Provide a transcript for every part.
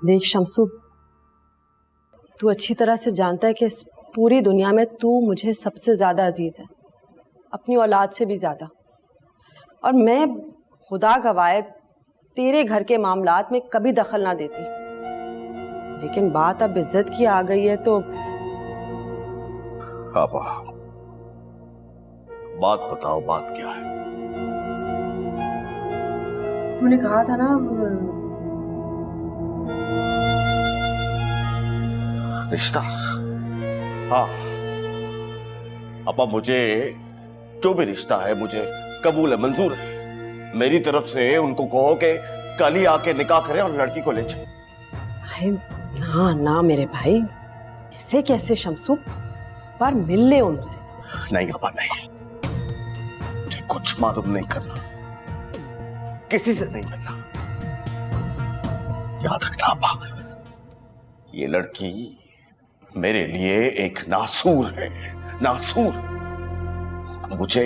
देख शमसू, तू अच्छी तरह से जानता है कि इस पूरी दुनिया में तू मुझे सबसे ज्यादा अजीज है, अपनी औलाद से भी ज्यादा। और मैं खुदा गवाए तेरे घर के मामलात में कभी दखल ना देती, लेकिन बात अब इज्जत की आ गई है तो आबा, बात बताओ, बात क्या है? तूने कहा था ना रिश्ता। हाँ अपा, मुझे जो भी रिश्ता है मुझे कबूल है, मंजूर है। मेरी तरफ से उनको कहो कि कल ही आके निकाह करें और लड़की को ले जाए। भाई ना ना मेरे भाई, ऐसे कैसे शमसू, पर मिल ले उनसे। नहीं अपा नहीं, मुझे कुछ मालूम नहीं करना, किसी से नहीं मिलना। याद रखना अपा, ये लड़की मेरे लिए एक नासूर है, नासूर। मुझे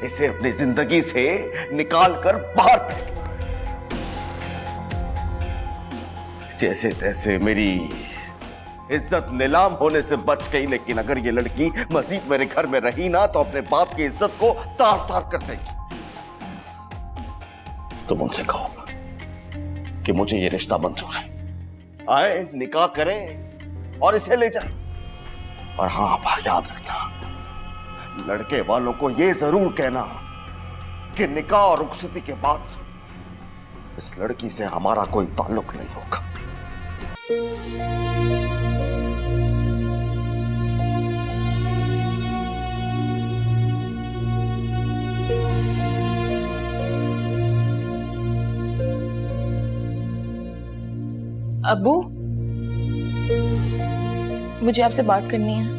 इसे अपनी जिंदगी से निकाल कर बाहर फेंक। जैसे तैसे मेरी इज्जत नीलाम होने से बच गई, लेकिन अगर ये लड़की मजीद मेरे घर में रही ना तो अपने बाप की इज्जत को तार तार कर देगी। तुम उनसे कहो कि मुझे ये रिश्ता मंजूर है, आए निकाह करें और इसे ले जाए। और हाँ भाई, याद रखना, लड़के वालों को यह जरूर कहना कि निकाह और रुखसती के बाद इस लड़की से हमारा कोई ताल्लुक नहीं होगा। अब्बू, मुझे आपसे बात करनी है।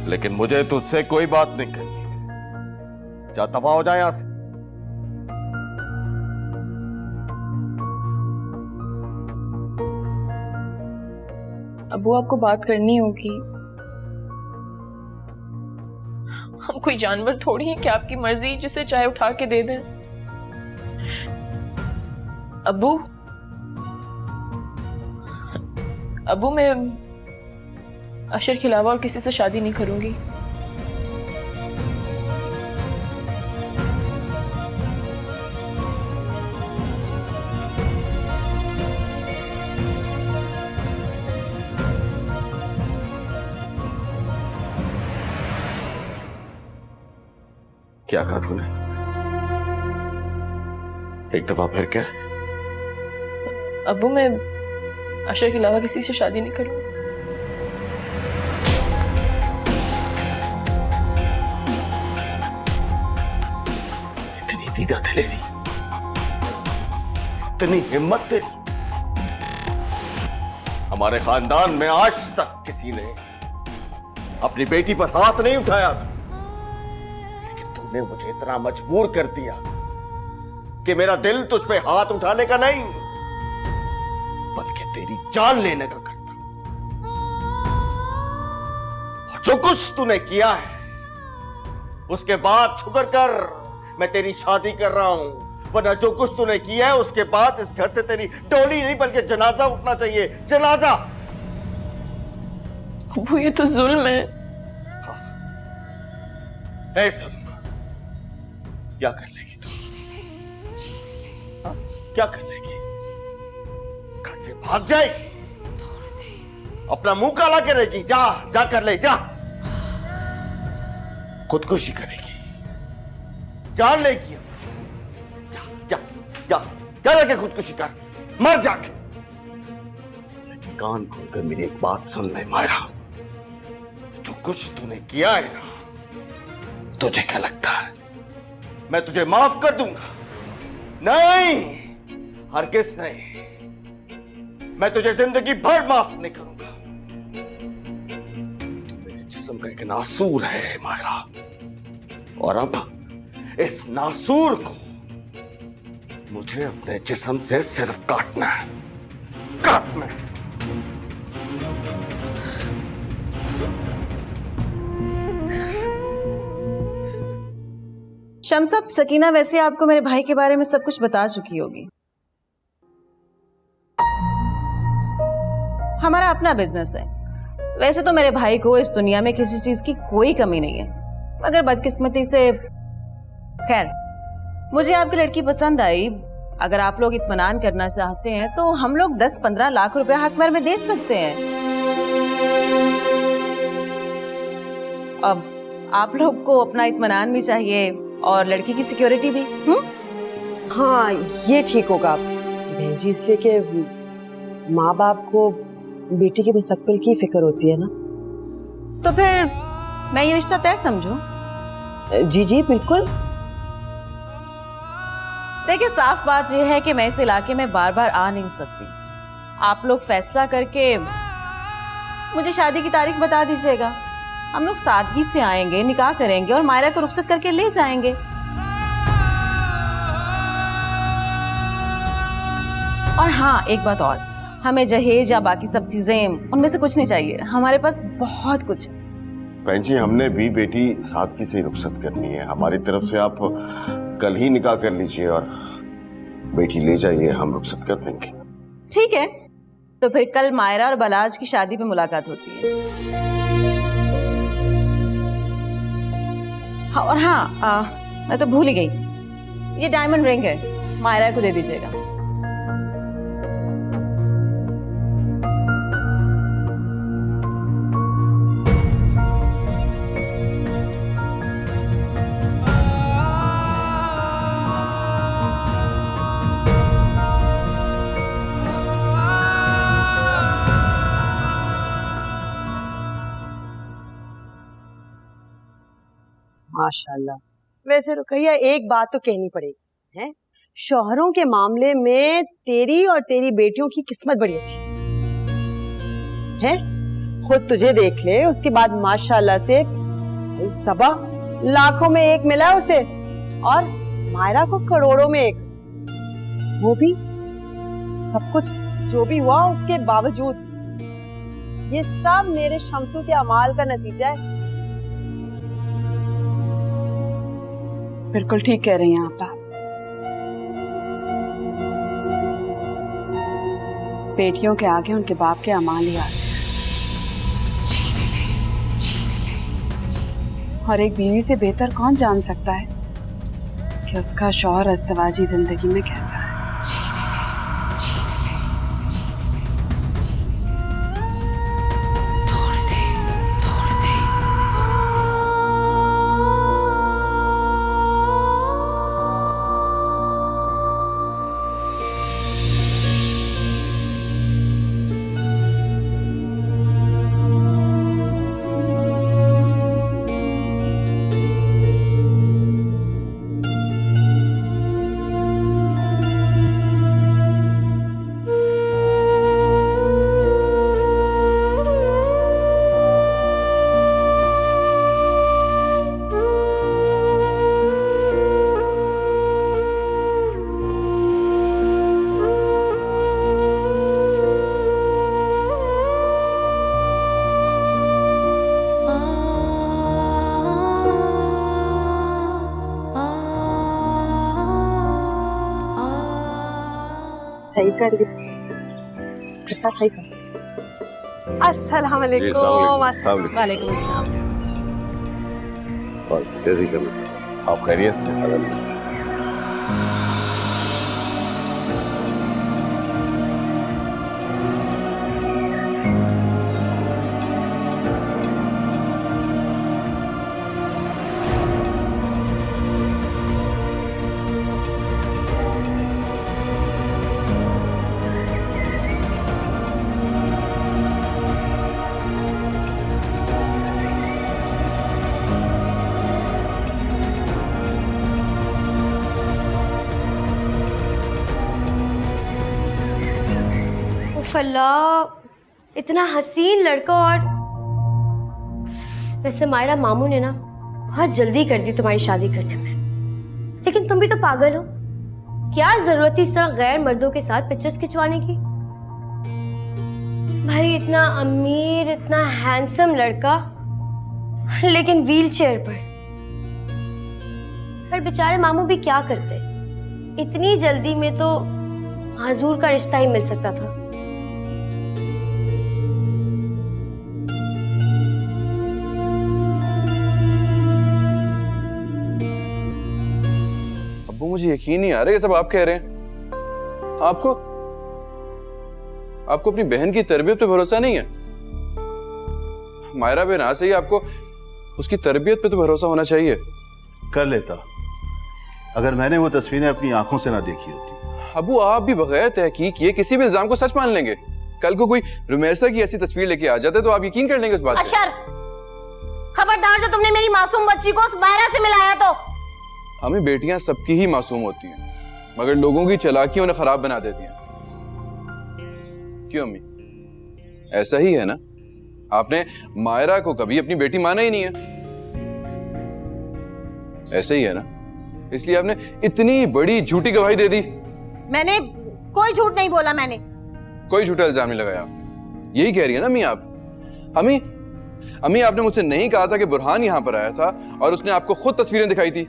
लेकिन मुझे तुझसे कोई बात नहीं करनी। जा दफा हो जाए यहां से। अब्बू, आपको बात करनी होगी। हम कोई जानवर थोड़ी हैं कि आपकी मर्जी जिसे चाहे उठा के दे दें। अब्बू, अब्बू, मैं अशर के अलावा और किसी से शादी नहीं करूंगी। क्या कहा तूने? एक दफा फिर क्या? अब्बू, मैं अशर के अलावा किसी से शादी नहीं करूंगी। इतनी दीदा तेरी, इतनी हिम्मत तेरी। हमारे खानदान में आज तक किसी ने अपनी बेटी पर हाथ नहीं उठाया था, लेकिन तूने मुझे इतना मजबूर कर दिया कि मेरा दिल तुझ पे हाथ उठाने का नहीं बल्कि तेरी जान लेने का करता। और जो कुछ तूने किया है उसके बाद शुक्र कर मैं तेरी शादी कर रहा हूं, वरना जो कुछ तूने किया है उसके बाद इस घर से तेरी डोली नहीं बल्कि जनाजा उठना चाहिए, जनाजा। अब्बू, ये तो जुल्म है। है जुल्म। क्या कर लेगी तू? क्या कर लेगी? घर से भाग जाएगी, अपना मुंह काला करेगी, जा जा कर ले, जा। खुदकुशी करेगी, जान लेगी। जा जा जा जा जाके खुदकुशी कर, मर जाके। लेकिन कान खोलकर मेरी एक बात सुन ले मायरा, जो कुछ तूने किया है ना, तुझे क्या लगता है मैं तुझे माफ कर दूंगा? नहीं, हरगिज़ नहीं। मैं तुझे जिंदगी भर माफ नहीं करूंगा। तू मेरे जिस्म का एक नासूर है मायरा, और अब इस नासूर को मुझे अपने जिस्म से सिर्फ काटना है, काटना है। शम्स, सकीना वैसे आपको मेरे भाई के बारे में सब कुछ बता चुकी होगी। हमारा अपना बिजनेस है। वैसे तो मेरे भाई को इस दुनिया में किसी चीज की कोई कमी नहीं है, मगर बदकिस्मती से, खैर मुझे आपकी लड़की पसंद आई। अगर आप लोग इत्मीनान करना चाहते हैं तो हम लोग 10-15 लाख रुपए हक महर में दे सकते हैं। अब आप लोग को अपना इत्मीनान भी चाहिए और लड़की की सिक्योरिटी भी। हाँ ये ठीक होगा बहन जी, इसलिए कि माँ बाप को बेटी के मुस्तकबिल की फिक्र होती है ना। तो फिर मैं ये रिश्ता तय समझूं? जी जी बिल्कुल। देखिए साफ बात यह है कि मैं इस इलाके में बार बार आ नहीं सकती। आप लोग फैसला करके मुझे शादी की तारीख बता दीजिएगा। हम लोग सादगी से आएंगे, निकाह करेंगे और मायरा को रुखसत करके ले जाएंगे। और हाँ एक बात और, हमें जहेज या बाकी सब चीजें उनमें से कुछ नहीं चाहिए, हमारे पास बहुत कुछ। बहन जी हमने भी बेटी सादगी से रुखसत करनी है। हमारी तरफ से आप कल ही निकाह कर लीजिए और बेटी ले जाइए, हम रुखसत कर देंगे। ठीक है, तो फिर कल मायरा और बलाज की शादी पे मुलाकात होती है। हाँ और हाँ मैं तो भूल ही गई, ये डायमंड रिंग है, मायरा को दे दीजिएगा। माशाल्लाह। वैसे रुकैया एक बात तो कहनी पड़ेगी है, शौहरों के मामले में तेरी और तेरी बेटियों की किस्मत बड़ी अच्छी है। खुद तुझे देख ले, उसके बाद माशाल्लाह से सबा लाखों में एक मिला उसे और मायरा को करोड़ों में एक। वो भी सब कुछ जो भी हुआ उसके बावजूद, ये सब मेरे शमसू के अमाल का नतीजा है। बिल्कुल ठीक कह रही हैं आप। बेटियों के आगे उनके बाप के अमाल ही आते हैं। और एक बीवी से बेहतर कौन जान सकता है कि उसका शौहर अज़दवाजी जिंदगी में कैसा है। सही कर कितना सही कर। अस्सलाम वालेकुम। वालेकुम अस्सलाम। आप खैरियत से? अल्लाह इतना हसीन लड़का। और वैसे मायरा मामू ने ना बहुत जल्दी कर दी तुम्हारी शादी करने में, लेकिन तुम भी तो पागल हो। क्या जरूरत थी इस तरह गैर मर्दों के साथ पिक्चर्स खिंचवाने की? भाई इतना अमीर, इतना हैंडसम लड़का, लेकिन व्हील चेयर पर। फिर बेचारे मामू भी क्या करते, इतनी जल्दी में तो हजूर का रिश्ता ही मिल सकता था। मुझे यकीन नहीं आ रहा ये सब आप कह रहे हैं। आपको अपनी बहन की तरबियत पे भरोसा नहीं है? मायरा बेनाज से ही आपको उसकी तरबियत पे तो भरोसा होना चाहिए। कर लेता अगर मैंने वो तस्वीरें अपनी आंखों से ना देखी होती। अबू आप भी बगैर तहकीक किए किसी भी इल्जाम को सच मान लेंगे। कल को कोई रुमैसा की ऐसी तस्वीर लेके आ जाता है तो आप यकीन कर लेंगे उस बात पे। अशर, खबरदार जो तुमने मेरी मासूम बच्ची को उस मायरा से मिलाया तो। हमें बेटियां सबकी ही मासूम होती हैं, मगर लोगों की चालाकी उन्हें खराब बना देती हैं। क्यों अम्मी, ऐसा ही है ना? आपने मायरा को कभी अपनी बेटी माना ही नहीं है, ऐसा ही है ना? इसलिए आपने इतनी बड़ी झूठी गवाही दे दी। मैंने कोई झूठ नहीं बोला। मैंने कोई झूठा इल्जाम नहीं लगाया। आप यही कह रही है ना अम्मी? आप अम्मी आपने मुझसे नहीं कहा था कि बुरहान यहां पर आया था और उसने आपको खुद तस्वीरें दिखाई थी?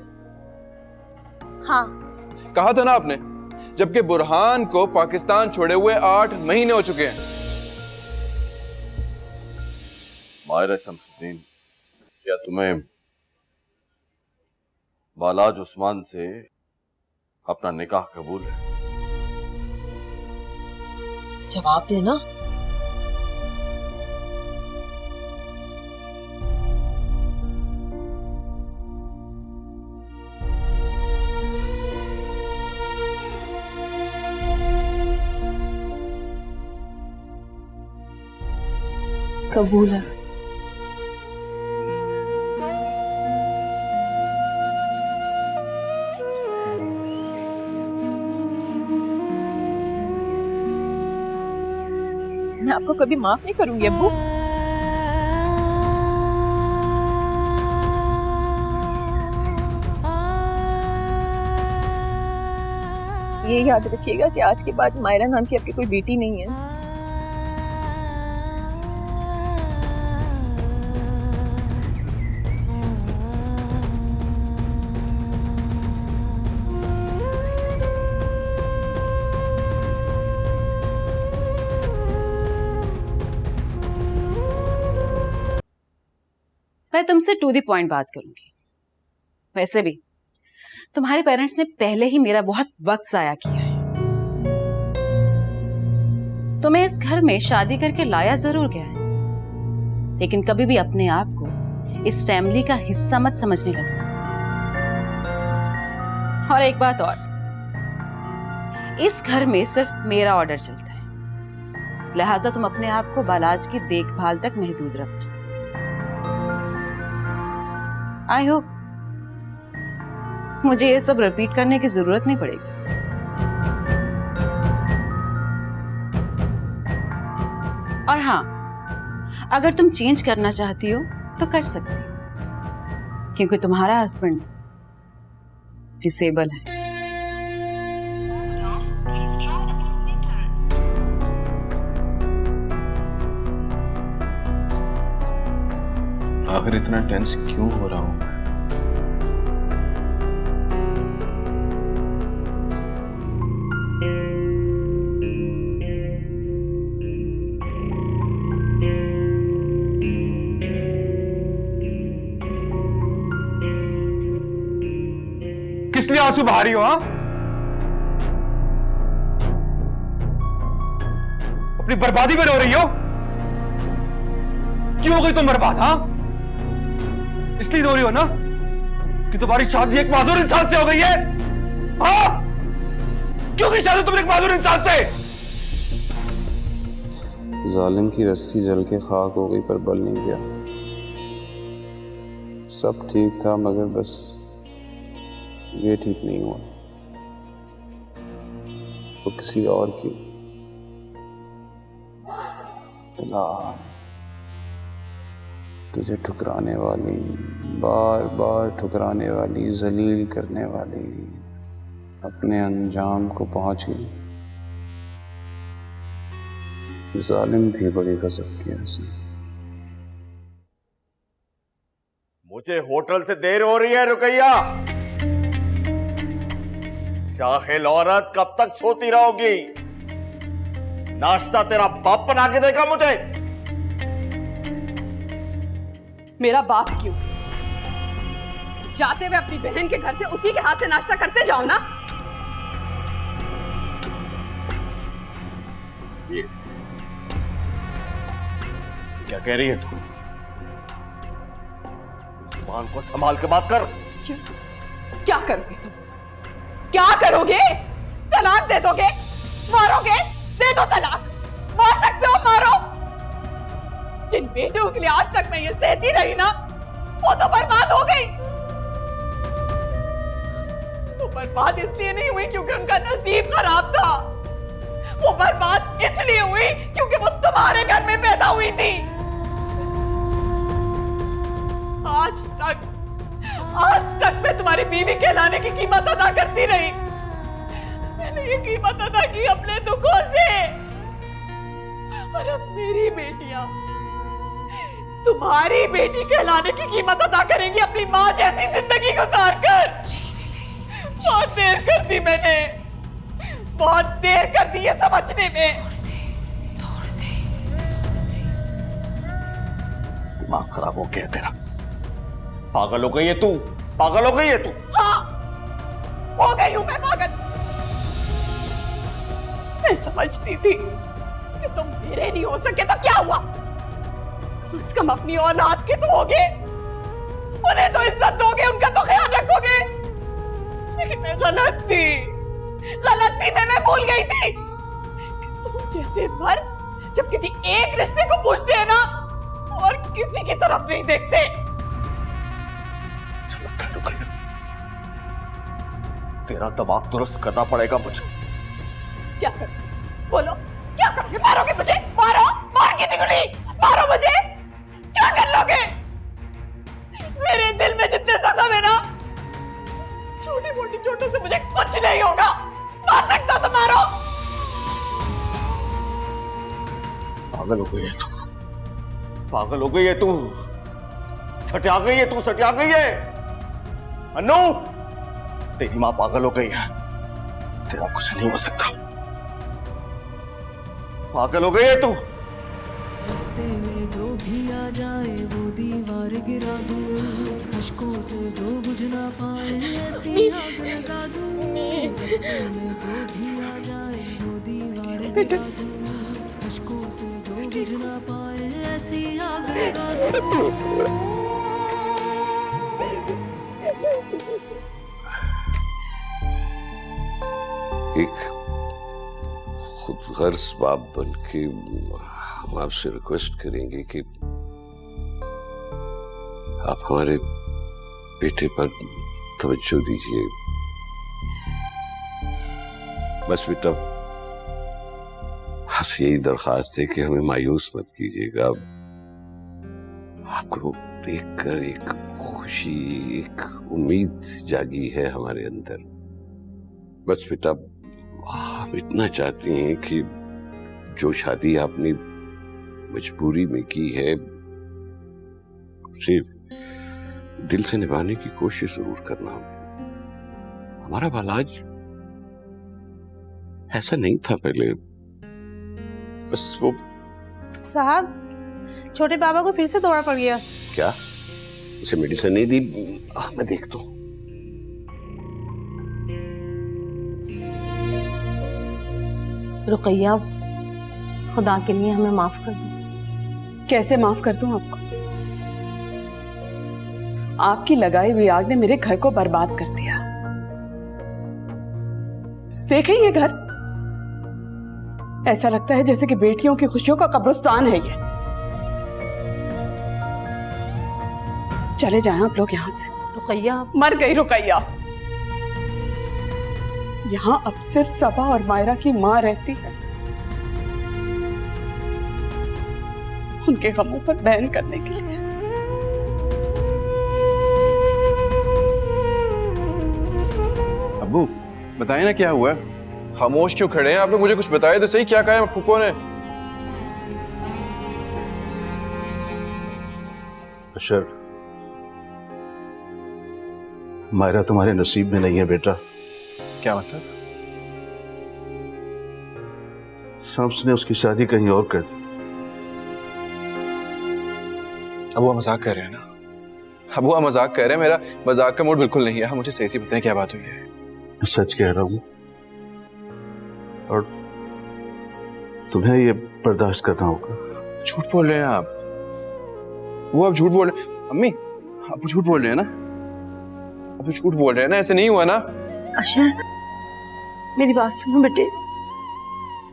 हाँ कहा था ना आपने, जबकि बुरहान को पाकिस्तान छोड़े हुए 8 महीने हो चुके हैं। मायरा शमसुद्दीन, क्या तुम्हें बालाज उस्मान से अपना निकाह कबूल है? जवाब देना। कबूल है। मैं आपको कभी माफ नहीं करूंगी अब्बू। ये याद रखिएगा कि आज के बाद मायरा नाम की आपकी कोई बेटी नहीं है। मैं तुमसे टू द पॉइंट बात करूंगी। वैसे भी तुम्हारे पेरेंट्स ने पहले ही मेरा बहुत वक्त जाया किया है। तुम्हें इस घर में शादी करके लाया जरूर गया है, लेकिन कभी भी अपने आप को इस फैमिली का हिस्सा मत समझने लगना। और एक बात और, इस घर में सिर्फ मेरा ऑर्डर चलता है, लिहाजा तुम अपने आप को बालाज की देखभाल तक महदूद रखना। आई होप मुझे ये सब रिपीट करने की जरूरत नहीं पड़ेगी। और हाँ, अगर तुम चेंज करना चाहती हो तो कर सकती हो, क्योंकि तुम्हारा हस्बैंड डिसेबल है। आखिर इतना टेंस क्यों हो रहा हूं मैं? किस लिए आंसू बहा रही हो? हाँ, अपनी बर्बादी में रो रही हो? क्यों हो गई तुम बर्बाद? हाँ, इसलिए रो रही हो ना कि तुम्हारी शादी एक माजूर इंसान से हो गई है? हाँ, क्यों की शादी तुमने एक माजूर इंसान से? जालिम की रस्सी जल के खाक हो गई पर बल नहीं गया। सब ठीक था मगर बस ये ठीक नहीं हुआ। वो किसी और की तुझे ठुकराने वाली, बार बार ठुकराने वाली, जलील करने वाली अपने अंजाम को पहुंच गई। जालिम थी बड़ी गजब की ऐसी। मुझे होटल से देर हो रही है रुकैया। जाहिल औरत, कब तक सोती रहोगी? नाश्ता तेरा बाप बना के देगा मुझे? मेरा बाप क्यों? जाते हुए अपनी बहन के घर से उसी के हाथ से नाश्ता करते जाओ ना। ये क्या कह रही है तू? जुबान को संभाल के बात कर। क्या करोगे तुम? क्या करोगे? तलाक दे दोगे? मारोगे? दे दो तलाक। मार सकते हो, मारो। जिन बेटियों के लिए आज तक मैं ये सहती रही ना, वो तो बर्बाद हो गई। वो बर्बाद इसलिए नहीं हुई क्योंकि उनका नसीब खराब था। वो बर्बाद इसलिए हुई क्योंकि वो तुम्हारे घर में पैदा हुई थी। आज तक मैं तुम्हारी बीवी कहलाने की कीमत अदा करती रही। मैंने ये कीमत अदा की अपने दुखों से। और अब मेरी बेटियां तुम्हारी बेटी कहलाने की कीमत अदा करेंगी अपनी मां जैसी जिंदगी गुजार कर। बहुत देर कर दी मैंने, बहुत देर कर दी ये समझने में। दिमाग खराब हो गया तेरा। पागल हो गई है तू, पागल हो गई है तू। हाँ, हो गई हूं मैं पागल। मैं समझती थी कि तुम मेरे नहीं हो सके तो क्या हुआ, कम से कम अपनी औलाद के तो होगे, उन्हें तो इज्जत दोगे, उनका तो ख्याल रखोगे। लेकिन मैं गलत थी मैं भूल गई थी कि तुम जैसे मर्द जब किसी एक रिश्ते को पूछते हैं ना और किसी की तरफ नहीं देखते। तेरा दिमाग दुरुस्त करना पड़ेगा मुझे। क्या करोगे? बोलो, क्या करोगे? मारोगे मुझे? मारो, मार किसी को नहीं, मारो मुझे। क्या कर लोगे? मेरे दिल में जितने जख्म है ना, छोटी मोटी चोटों से मुझे कुछ नहीं होगा। मार सकता हो तो मारो। पागल हो गई है तू, पागल हो गई है तू, सटिया गई है तू, सटिया गई है। अन्नू, तेरी मां पागल हो गई है, तेरा कुछ नहीं हो सकता। पागल हो गई है तू। रास्ते में जो भी आ जाए वो दीवार गिरा दूं, खशकों से जो बुझ ना पाए ऐसी आग लगा दूं। रास्ते में जो भी आ जाए वो दीवार गिरा दूं, खशकों से जो बुझ ना पाए ऐसी आग लगा दूं। एक खुद गर्ज बाप बन के हम आपसे रिक्वेस्ट करेंगे कि आप हमारे बेटे पर तवज्जो दीजिए। बस बेटा, आपसे यही दरखास्त है कि हमें मायूस मत कीजिएगा। आपको देखकर एक खुशी, एक उम्मीद जागी है हमारे अंदर। बस बेटा, हम इतना चाहते हैं कि जो शादी आपने मजबूरी में की है उसे दिल से निभाने की कोशिश जरूर करना। हमारा बालाज ऐसा नहीं था पहले, बस वो। साहब, छोटे बाबा को फिर से दौरा पड़ गया। क्या? उसे मेडिसिन नहीं दी? मैं देखता हूं। रुकैया, खुदा के लिए हमें माफ कर दो। कैसे माफ कर दूं आपको? आपकी लगाई हुई आग ने मेरे घर को बर्बाद कर दिया। देखें ये घर, ऐसा लगता है जैसे कि बेटियों की खुशियों का कब्रिस्तान है ये। चले जाएं आप लोग यहां से। रुकैया, मर गई रुकैया। यहां अब सिर्फ सबा और मायरा की मां रहती है, उनके गमों पर बहन करने के लिए। अब्बू, बताइए ना क्या हुआ है? खामोश क्यों खड़े हैं आप लोग? मुझे कुछ बताइए तो सही, क्या कहा है फूफो ने? अशर, मायरा तुम्हारे नसीब में नहीं है बेटा। क्या मतलब? शम्स ने उसकी शादी कहीं और कर दी। अब वो मजाक कर रहे हैं ना? अब वो मजाक कर रहे हैं? मेरा मजाक का मूड बिल्कुल नहीं है। मुझे सही से बताएं क्या बात हुई है। मैं सच कह रहा हूं, और तुम्हें ये बर्दाश्त करना होगा। झूठ बोल रहे हैं आप। वो आप झूठ बोल रहे हैं। अम्मी आप झूठ बोल रहे हैं ना? आप झूठ बोल रहे हैं ना? ऐसे नहीं हुआ ना? अशर, मेरी बात सुनो बेटे।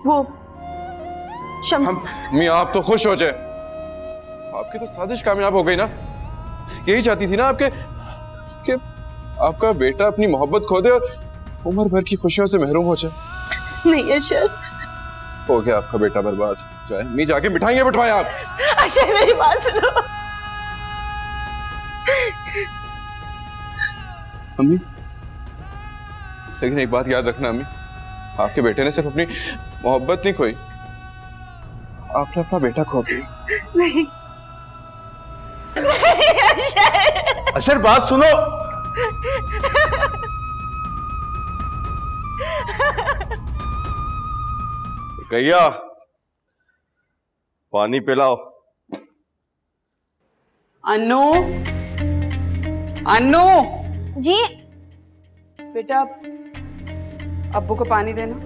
वो शम्स। अम्मी आप तो खुश हो जाए। आपकी तो साजिश कामयाब हो गई ना। यही चाहती थी ना आपके कि आपका बेटा अपनी मोहब्बत खो दे और उम्र भर की खुशियों से महरूम हो जाए। नहीं अशर, हो गया आपका बेटा बर्बाद। जाए अम्मी, जाके मिठाइयां बिठवाएं आप। अशर मेरी बात सुनो। अम्मी लेकिन एक बात याद रखना अम्मी, आपके बेटे ने सिर्फ अपनी मोहब्बत नहीं खोई, आपने अपना बेटा खो दिया। नहीं अशर बात सुनो। कैया, पानी पिलाओ। अन्नू, अन्नू जी। बेटा अब्बू को पानी देना।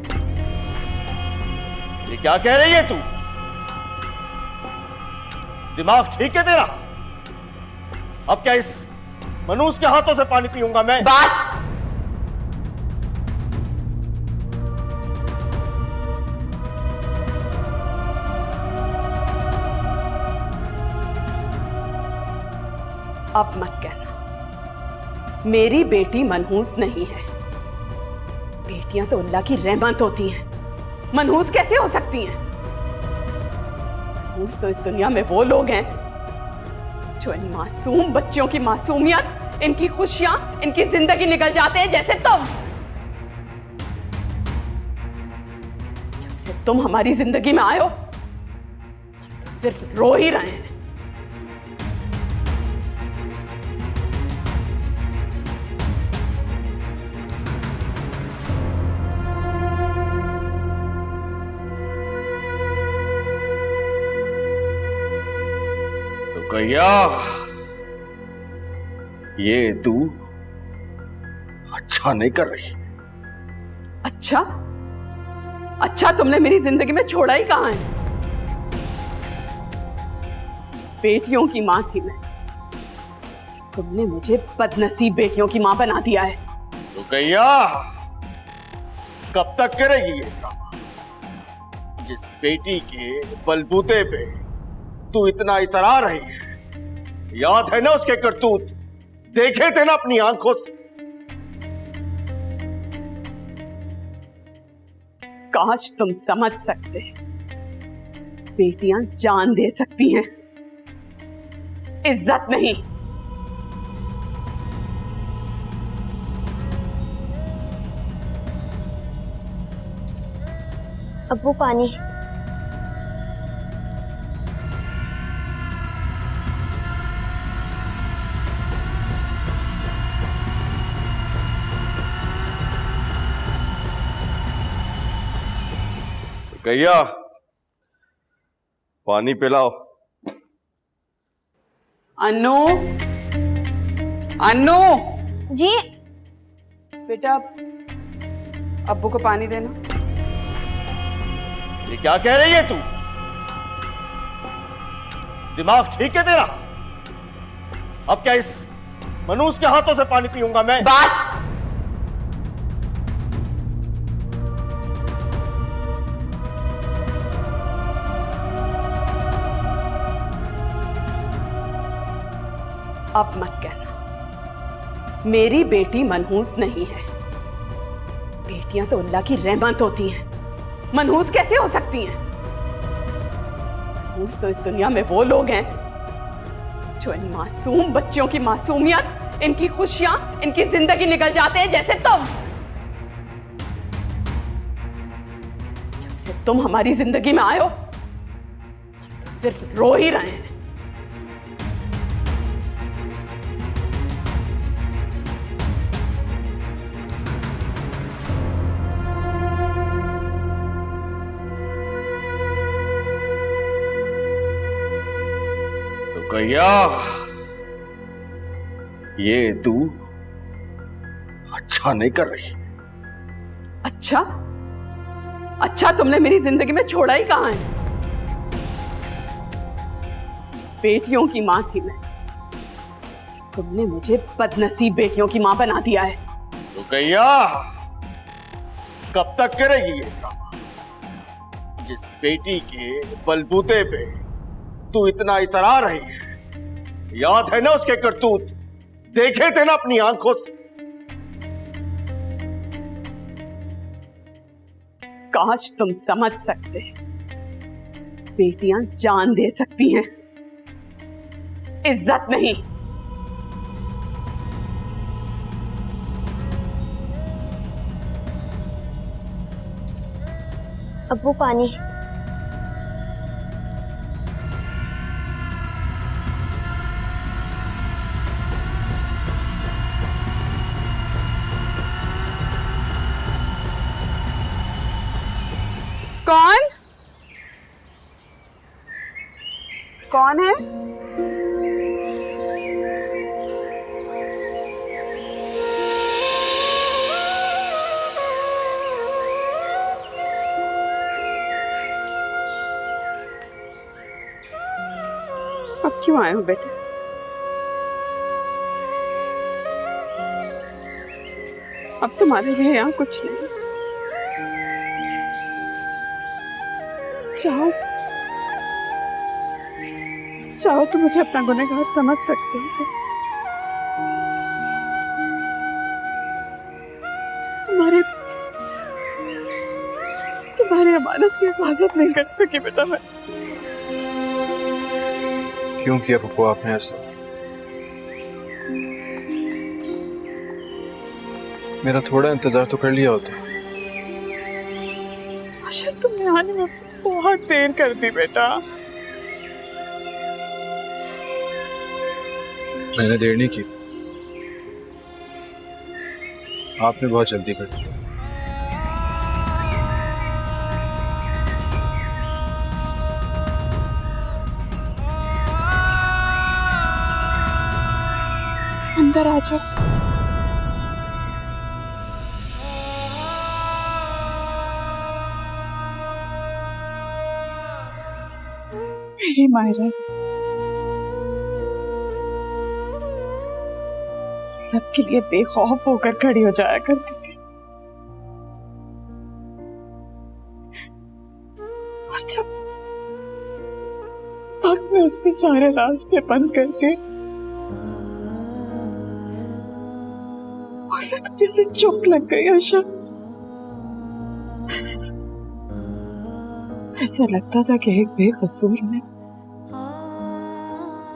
ये क्या कह रही है तू? दिमाग ठीक है तेरा? अब क्या इस मनूस के हाथों से पानी पीऊंगा मैं? बस। अब मत कहना मेरी बेटी मनहूस नहीं है। बेटियां तो अल्लाह की रहमत होती हैं, मनहूस कैसे हो सकती हैं? मनहूस तो इस दुनिया में वो लोग हैं जो इन मासूम बच्चों की मासूमियत, इनकी खुशियां, इनकी जिंदगी निकल जाते हैं, जैसे तुम। जब से तुम हमारी जिंदगी में आए हो हम तो सिर्फ रो ही रहे हैं। कैया, ये तू अच्छा नहीं कर रही। अच्छा? अच्छा तुमने मेरी जिंदगी में छोड़ा ही कहां है? बेटियों की मां थी मैं, तुमने मुझे बदनसीब बेटियों की मां बना दिया है। तो कैया, कब तक करेगी ये ड्रामा? जिस बेटी के बलबूते पे तू इतना इतरा रही है, याद है ना उसके करतूत? देखे थे ना अपनी आंखों से। काश तुम समझ सकते, बेटियां जान दे सकती हैं, इज्जत नहीं। अब्बू पानी। कैया, पानी पिलाओ। अन्नू, अन्नू जी। बेटा अब्बू को पानी देना। ये क्या कह रही है तू? दिमाग ठीक है तेरा? अब क्या इस मनूस के हाथों से पानी पीऊंगा मैं? बस। अब मत कहना मेरी बेटी मनहूस नहीं है। बेटियां तो अल्लाह की रहमत होती हैं, मनहूस कैसे हो सकती हैं? मनहूस तो इस दुनिया में वो लोग हैं जो इन मासूम बच्चों की मासूमियत, इनकी खुशियां, इनकी जिंदगी निकल जाते हैं, जैसे तुम। जब से तुम हमारी जिंदगी में आए हो हम तो सिर्फ रो ही रहे हैं। कैया, ये तू अच्छा नहीं कर रही। अच्छा? अच्छा तुमने मेरी जिंदगी में छोड़ा ही कहां है। बेटियों की मां थी मैं, तुमने मुझे बदनसीब बेटियों की मां बना दिया है। रुकैया, कब तक करेगी ये ड्रामा? जिस बेटी के बलबूते पे तू इतना इतरा रही है, याद है ना उसके करतूत? देखे थे ना अपनी आंखों से। काश तुम समझ सकते, बेटियां जान दे सकती हैं, इज्जत नहीं। अब वो पानी। कौन कौन है? अब क्यों आए हो बेटे? अब तुम्हारे लिए यहाँ कुछ नहीं। चाहो चाहो तो मुझे अपना गुनहगार समझ सकते हो। तुम्हारी अमानत की हिफाजत नहीं कर सकी बेटा मैं। क्यों किया पप्पू आपने ऐसा? मेरा थोड़ा इंतजार तो कर लिया होता। अशर, तुमने आने में बहुत देर कर दी बेटा। मैंने देर नहीं की, आपने बहुत जल्दी कर दी। अंदर आ जाओ। मेरी मायरा सबके लिए बेखौफ होकर खड़ी हो जाया करती थी, और जब वक्त में उसके सारे रास्ते बंद करके उसे तो जैसे चुप लग गई आशा। ऐसा लगता था कि एक बेकसूर ने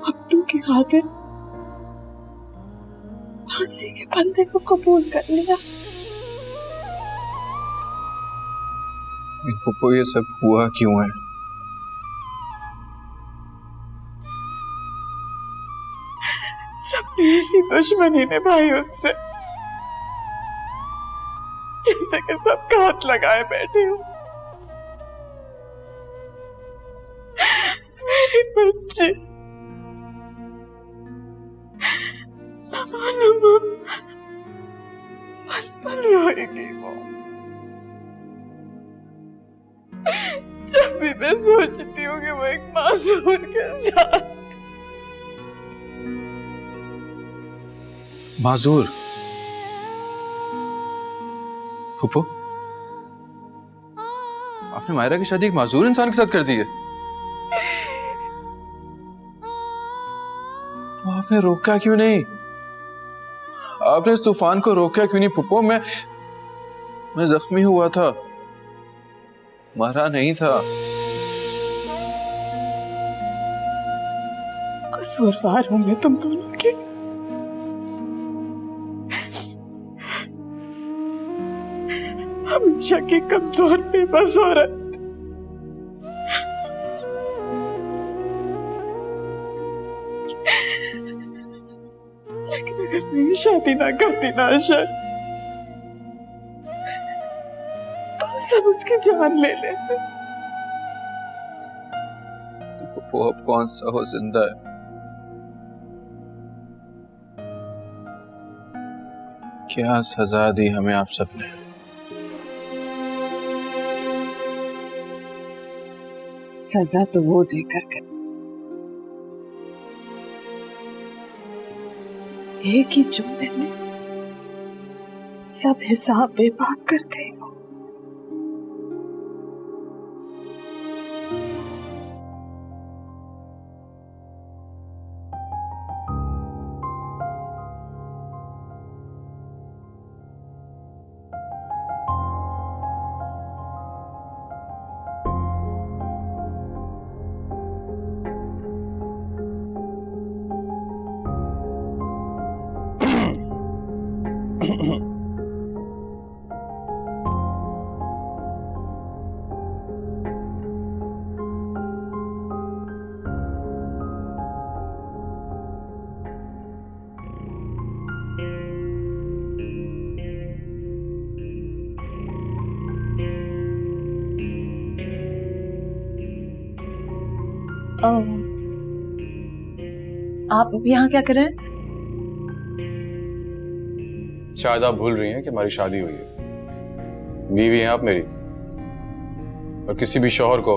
अपनों की खातिर फांसी के बंदे को कबूल कर लिया। पप्पू ये सब हुआ क्यों है? सबने ऐसी दुश्मनी निभाई उससे, जैसे कि सब हाथ लगाए बैठे हो। मेरी बच्ची लम्हा पल पल रोएगी वो। जब भी मैं सोचती हूँ कि वो एक मासूम के साथ। माजूर? फूफो, आपने मायरा की शादी एक माजूर इंसान के साथ कर दी है? तो आपने रोका क्यों नहीं? आपने इस तूफान को रोका क्यों नहीं फूफो? मैं जख्मी हुआ था, मरा नहीं था। कसूरवार हूं मैं तुम दोनों की। हमेशा की कमजोर बेबस औरत। लेकिन अगर मैं शादी ना करती ना आशा, तो सब उसकी जान ले लेते। वो अब कौन सा हो जिंदा है? क्या सजा दी हमें आप सबने? सजा तो वो देकर गए, एक ही जुमले में सब हिसाब बेबाक कर गई वो। आप यहाँ क्या कर रहे हैं? शायद आप भूल रही हैं कि हमारी शादी हुई है। बीवी हैं आप मेरी, और किसी भी शौहर को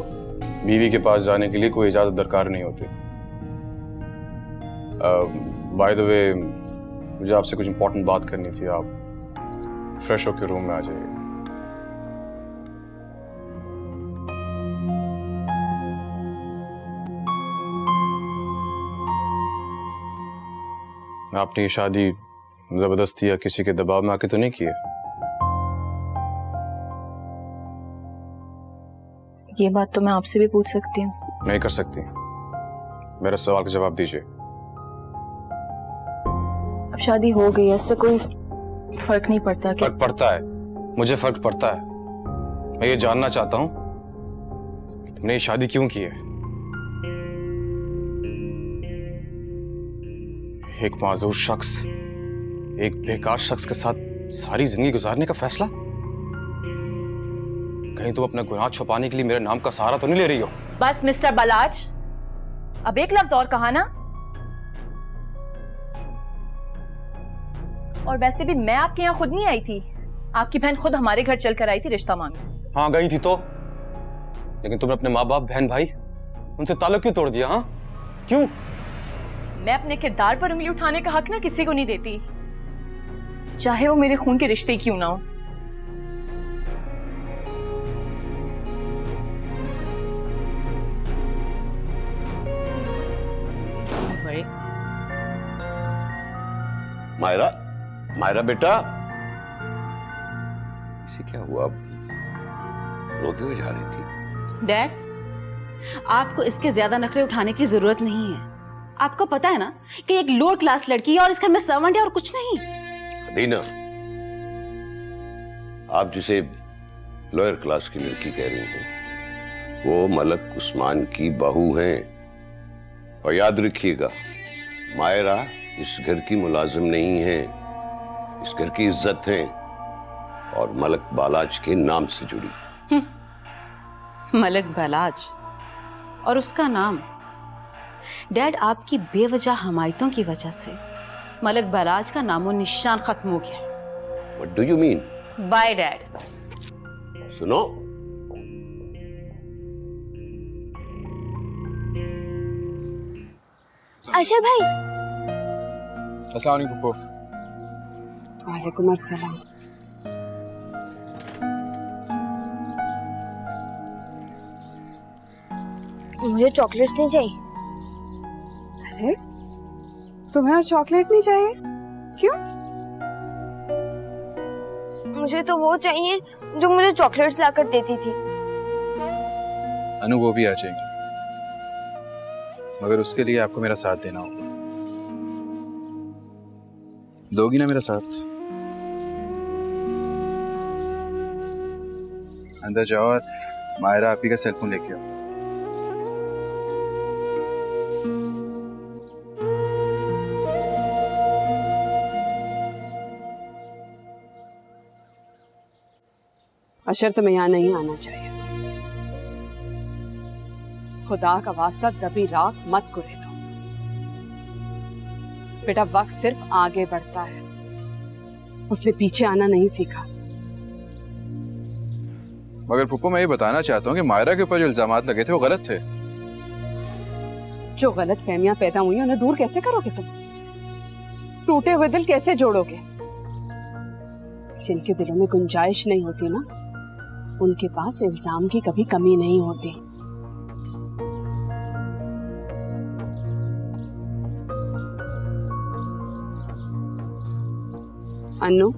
बीवी के पास जाने के लिए कोई इजाजत दरकार नहीं होती। बाय द वे, मुझे आपसे कुछ इंपॉर्टेंट बात करनी थी। आप फ्रेश होकर रूम में आ जाइए। आपने ये शादी जबरदस्ती या किसी के दबाव में आके तो नहीं की है? ये बात तो मैं आपसे भी पूछ सकती हूँ। नहीं कर सकती। मेरे सवाल का जवाब दीजिए। अब शादी हो गई है, इससे कोई फर्क नहीं पड़ता कि... फर्क पड़ता है, मुझे फर्क पड़ता है। मैं ये जानना चाहता हूँ कि तुमने ये शादी क्यों की है। एक माजूर शख्स, एक बेकार शख्स के साथ सारी जिंदगी गुजारने का फैसला? कहीं तुम अपना गुनाह छुपाने के लिए मेरे नाम का सहारा तो नहीं ले रही हो? बस मिस्टर बलाज, अब एक लफ्ज और कहा ना। और वैसे भी मैं आपके यहाँ खुद नहीं आई थी, आपकी बहन खुद हमारे घर चलकर आई थी रिश्ता मांगने। हाँ गई थी तो, लेकिन तुमने अपने माँ बाप, बहन भाई, उनसे ताल्लुक क्यों तोड़ दिया? हाँ क्यों? मैं अपने किरदार पर उंगली उठाने का हक ना किसी को नहीं देती, चाहे वो मेरे खून के रिश्ते ही क्यों ना हो। मायरा, मायरा बेटा, इसे क्या हुआ? रोते हुए जा रही थी। डैड, आपको इसके ज्यादा नखरे उठाने की जरूरत नहीं है। आपको पता है ना कि एक लोअर क्लास लड़की है और इस घर में सर्वेंट है और कुछ नहीं। दीना, आप जिसे लोअर क्लास की लड़की कह रही हैं, वो मलक उस्मान की बहू हैं। और याद रखिएगा, मायरा इस घर की मुलाजिम नहीं है, इस घर की इज्जत है और मलक बालाज के नाम से जुड़ी। मलक बालाज और उसका नाम? डैड, आपकी बेवजह हमायतों की वजह से मलक बालाज का नामो निशान खत्म हो गया। What do you mean? Bye dad. सुनो, अशर भाई। अस्सलाम वालेकुम फूफो। वालेकुम अस्सलाम। मुझे चॉकलेट्स नहीं चाहिए। अरे, तुम्हें और चॉकलेट नहीं चाहिए? क्यों? मुझे तो वो चाहिए जो मुझे चॉकलेट्स लाकर देती थी। अनु वो भी आ जाएगी, मगर उसके लिए आपको मेरा साथ देना होगा। दोगी ना मेरा साथ? अंदर जाओ और मायरा आपी का सेलफोन लेके आओ। अशर, तुम्हें यहाँ नहीं आना चाहिए। खुदा का वास्ता दबी राख मत कुरे दो। बेटा, वक्त सिर्फ आगे बढ़ता है, उसने पीछे आना नहीं सीखा। मगर पुप्पो मैं ये बताना चाहता हूँ कि मायरा के ऊपर जो इल्जामात लगे थे वो गलत थे। जो गलत फहमियां पैदा हुई उन्हें दूर कैसे करोगे तुम? टूटे हुए दिल कैसे जोड़ोगे? जिनके दिलों में गुंजाइश नहीं होती ना, उनके पास इल्जाम की कभी कमी नहीं होती। अन्नू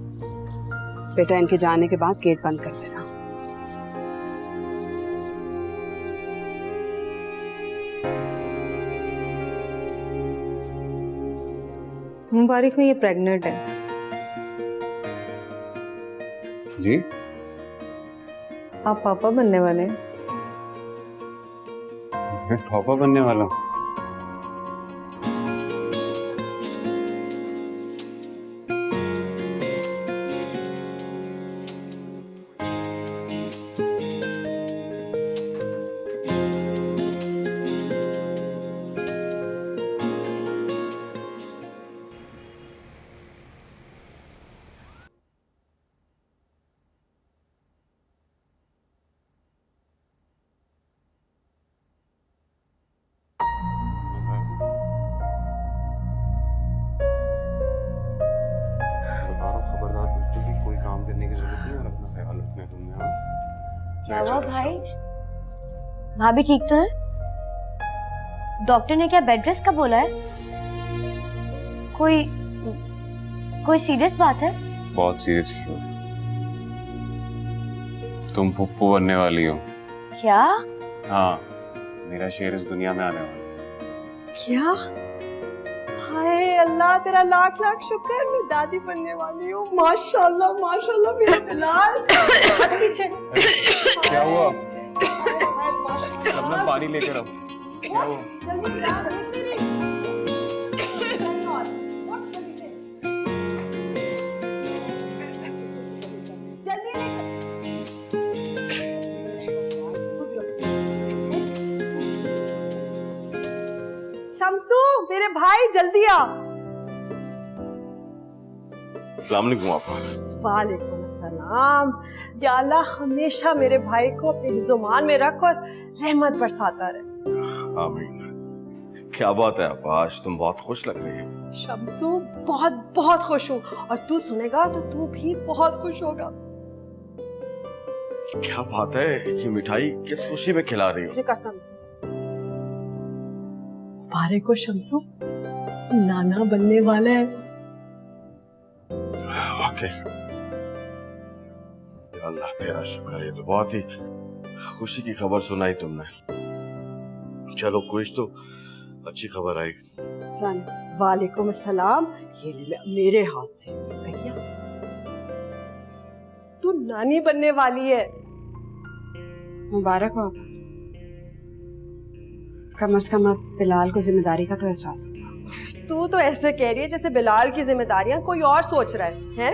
बेटा, इनके जाने के बाद गेट बंद कर देना। मुबारक हो, ये प्रेग्नेंट है। जी, आप पापा बनने वाले हैं। मैं पापा बनने वाला हूँ? खबरदार, बिल्कुल भी कोई काम करने की जरूरत नहीं और अपना ख्याल रखना है तुमने। हाँ, क्या हुआ भाई? भाभी ठीक तो है? डॉक्टर ने क्या बेड रेस्ट का बोला है? कोई सीरियस बात है? बहुत सीरियस क्यों? तुम पुप्पू बनने वाली हो। क्या? हाँ, मेरा शेर इस दुनिया में आने वाला। क्या? हाय अल्लाह, तेरा लाख लाख शुक्र, मैं दादी बनने वाली हूँ। माशाल्लाह माशाल्लाह मेरा बिलाल। पीछे क्या हुआ? सबने पानी लेकर आओ। क्या हुआ? शम्सू मेरे भाई जल्दी आ। अस्सलाम वालेकुम आपा। वालेकुम सलाम। या अल्लाह हमेशा मेरे भाई को अपने हिज़्ज़ो-मान में रख और रहमत बरसाता रहे। आमीन। क्या बात है आपा, आज तुम बहुत खुश लग रही है। शम्सू बहुत बहुत खुश हूँ, और तू सुनेगा तो तू भी बहुत खुश होगा। क्या बात है, ये मिठाई किस खुशी में खिला रही हो? मुझे कसम। बारे को शम्सू नाना बनने वाला है। वाकई अल्लाह तेरा शुक्र है, ये तो बहुत ही खुशी की खबर सुनाई तुमने। चलो कुछ तो अच्छी खबर आई। वालेकुम सलाम। ये ले मेरे हाथ से। कहिया तू नानी बनने वाली है। मुबारक हो आपा। कम से कम अब बिलाल को जिम्मेदारी का तो एहसास होगा। तू तो ऐसे कह रही है जैसे बिलाल की जिम्मेदारियां कोई और सोच रहा है?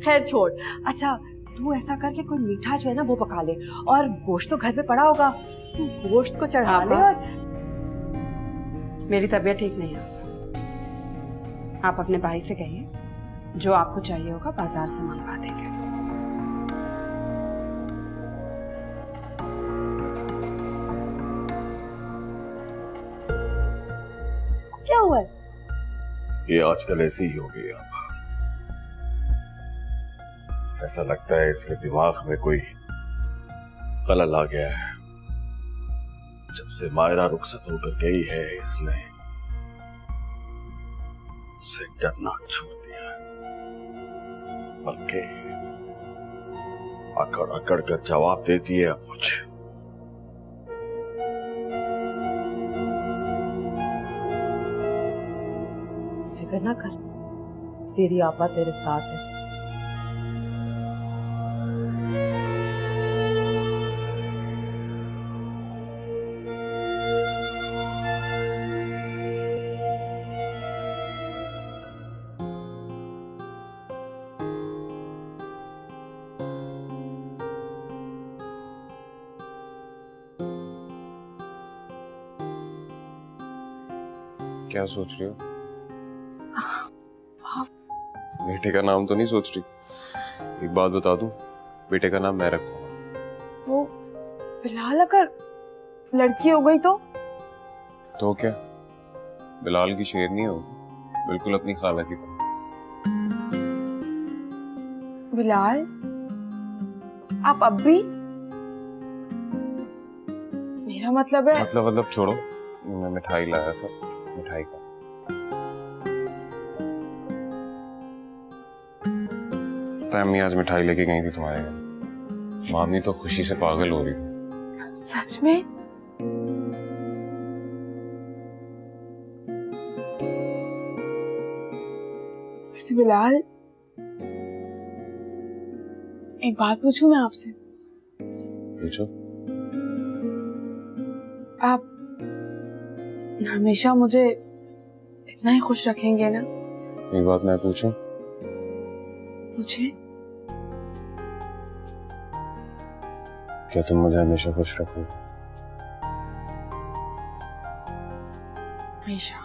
खैर छोड़। अच्छा तू ऐसा करके कोई मीठा जो है ना वो पका ले, और गोश्त तो घर पे पड़ा होगा, तू गोश्त को चढ़ा ले। और मेरी तबीयत ठीक नहीं है, आप अपने भाई से कहिए जो आपको चाहिए होगा बाजार से मंगवा देंगे। इसको क्या हुआ है? ये आजकल ऐसी ही हो गई आपा। ऐसा लगता है इसके दिमाग में कोई खलल आ गया है। जब से मायरा रुखसत होकर गई है, इसने उसे डरना छोड़ दिया है, बल्कि अकड़ अकड़ कर जवाब देती है अब मुझे। फिक्र ना कर, तेरी आपा तेरे साथ है। क्या सोच रही हो? बेटे का नाम तो नहीं सोच रही? एक बात बता दूं, बेटे का नाम मैं रखूंगा। बिलाल अगर लड़की हो गई तो क्या बिलाल की शेरनी हो, बिल्कुल अपनी खाला की तरह। बिलाल आप अब भी? मेरा मतलब है मतलब छोड़ो, मैं मिठाई लाया था, मिठाई का। अम्मी आज मिठाई लेके गई थी तुम्हारे घर। मामी तो खुशी से पागल हो रही थी। सच में? वैसे बिलाल एक बात पूछूं मैं आपसे? पूछो। आप हमेशा मुझे इतना ही खुश रखेंगे ना? एक बात मैं पूछूं? पूछे। क्या तुम मुझे हमेशा खुश रखोगे? हमेशा।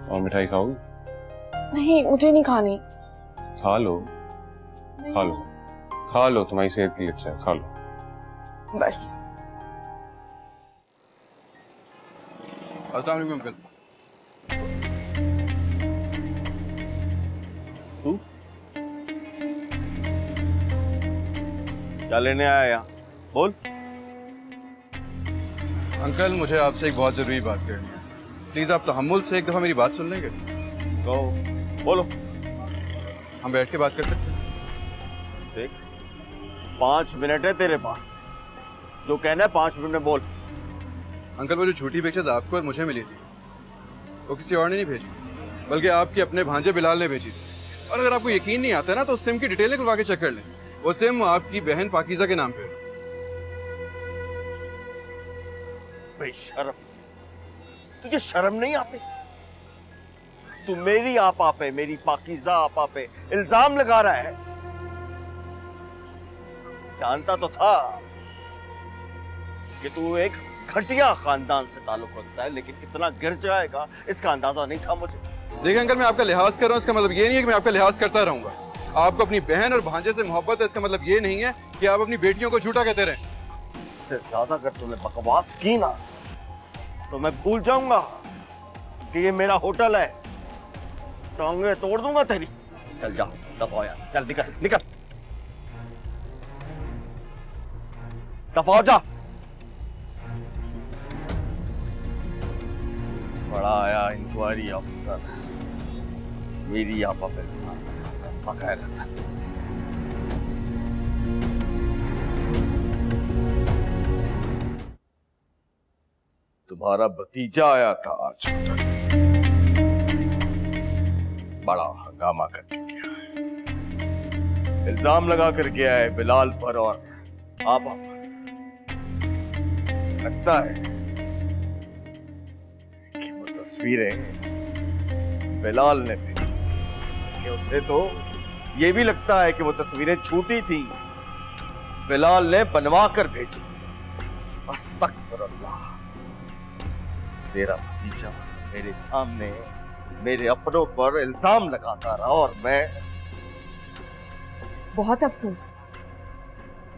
और मिठाई खाओगी? नहीं, मुझे नहीं खानी। खा लो, खा लो, खा लो, तुम्हारी सेहत के लिए अच्छा है, खा लो बस। अस्सलाम वालेकुम अंकल। तू क्या लेने आया यहाँ? बोल। अंकल मुझे आपसे एक बहुत जरूरी बात करनी है, प्लीज आप तहम्मुल से एक दफा मेरी बात सुन लेंगे? तो बोलो। हम बैठ के बात कर सकते हैं? देख 5 मिनट है तेरे पास, जो कहना है 5 मिनट में बोल। अंकल वो जो झूठी पिक्चर्स आपको और मुझे मिली थी वो किसी और ने नहीं भेजी, बल्कि आपके अपने भांजे बिलाल ने भेजी थी। और अगर आपको यकीन नहीं आता ना तो उस सिम की डिटेल निकलवा के चेक कर लें। वो सिम आपकी बहन पाकीज़ा के नाम पे है। बेशर्म, तुझे शर्म नहीं आती? तू मेरी आपा पे, मेरी पाकीज़ा आपा पे इल्जाम लगा रहा है। जानता तो था कि तू एक घटिया खानदान से ताल्लुक रखता है, लेकिन कितना गिर जाएगा इसका अंदाजा नहीं था मुझे। देखिए अंकल, मैं आपका लिहाज कर रहा हूँ, इसका मतलब ये नहीं है कि मैं आपका लिहाज करता रहूंगा। आपको अपनी बहन और भांजे से मोहब्बत है, इसका मतलब ये नहीं है कि आप अपनी बेटियों को झूठा कहते रहें। इससे ज्यादा अगर तूने बकवास की ना तो मैं भूल जाऊंगा कि ये मेरा होटल है। टांगे तोड़ दूंगा तेरी। चल जा, दफा हो यार, चल निकल निकल, दफा हो जा। बड़ा आया इंक्वायरी ऑफिसर, मेरी आपा पे इंसान बकाया था। तुम्हारा भतीजा आया था आज, बड़ा हंगामा करके गया है, इल्जाम लगा कर गया है बिलाल पर और आपा पर। लगता है कि वो तस्वीरें बिलाल ने भेजी, कि उसे तो ये भी लगता है कि वो तस्वीरें झूठी थी, बिलाल ने बनवा कर भेजी। अस्तगफिरुल्लाह, तेरा भतीजा मेरे सामने मेरे अपनों पर इल्जाम लगाता रहा और मैं। बहुत अफसोस,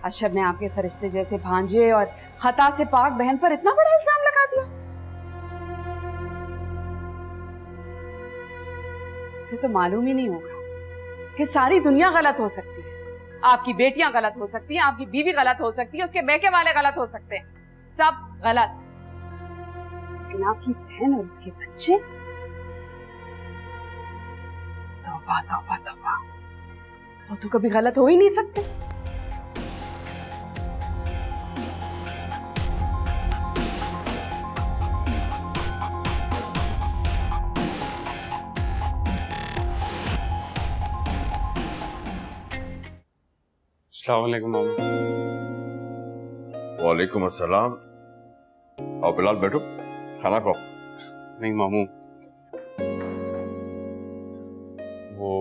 अशर ने आपके फरिश्ते जैसे भांजे और खता से पाक बहन पर इतना बड़ा इल्जाम लगा दिया। उसे तो मालूम ही नहीं होगा कि सारी दुनिया गलत हो सकती है। आपकी बेटियां गलत हो सकती हैं, आपकी बीवी गलत हो सकती है, उसके मैके वाले गलत हो सकते हैं, सब गलत। लेकिन आपकी बहन और उसके बच्चे, तौबा तौबा तौबा, वो तो कभी गलत हो ही नहीं सकते। अस्सलाम वालेकुम मामू। वालेकुम अस्सलाम। आओ बिलाल बैठो, खाना खाओ। नहीं मामू, वो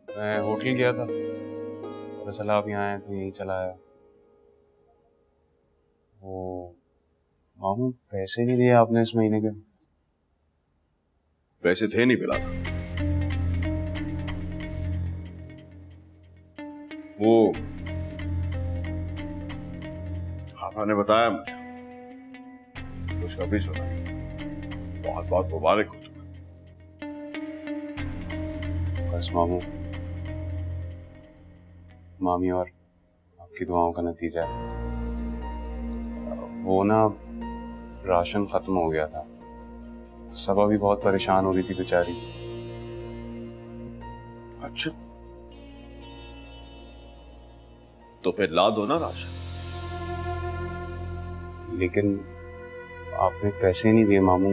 मैं होटल गया था, पता चला आप यहाँ आए तो यहीं चला आया। वो मामू पैसे नहीं दिए आपने इस महीने के? पैसे थे नहीं बिलाल। वो पापा ने बताया मुझे, कुछ कभी सुना। बहुत बहुत मुबारक हो तुम्हें। बस मामू, मामी और आपकी दुआओं का नतीजा है। वो ना राशन खत्म हो गया था, सबा भी बहुत परेशान हो रही थी बेचारी। अच्छा, तो फिर ला दो ना राशन। लेकिन आपने पैसे नहीं दिए मामू,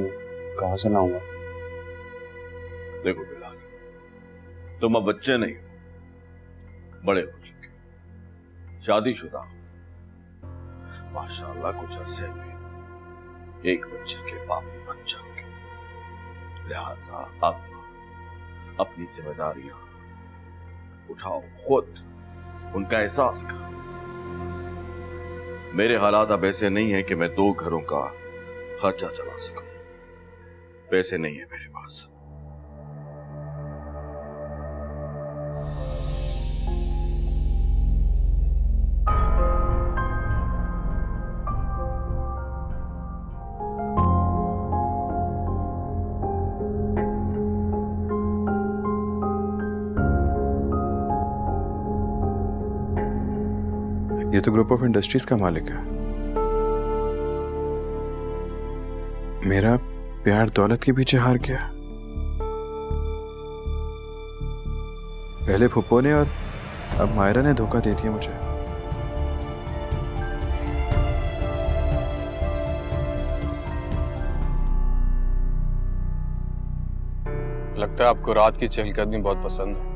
कहाँ से लाऊंगा? देखो बिलाल, तुम अब बच्चे नहीं हो, बड़े हो चुके, शादीशुदा हो। माशाअल्लाह कुछ अरसे में एक बच्चे के बाप बन जाओगे। लिहाजा अब अपनी जिम्मेदारियां उठाओ, खुद उनका एहसास करो। मेरे हालात अब ऐसे नहीं है कि मैं 2 घरों का खर्चा चला सकूं। पैसे नहीं है मेरे पास। ये तो ग्रुप ऑफ इंडस्ट्रीज का मालिक है। मेरा प्यार दौलत के पीछे हार गया। पहले फुप्पो ने और अब मायरा ने धोखा दे दिया मुझे। लगता है आपको रात की चहलकदमी बहुत पसंद है।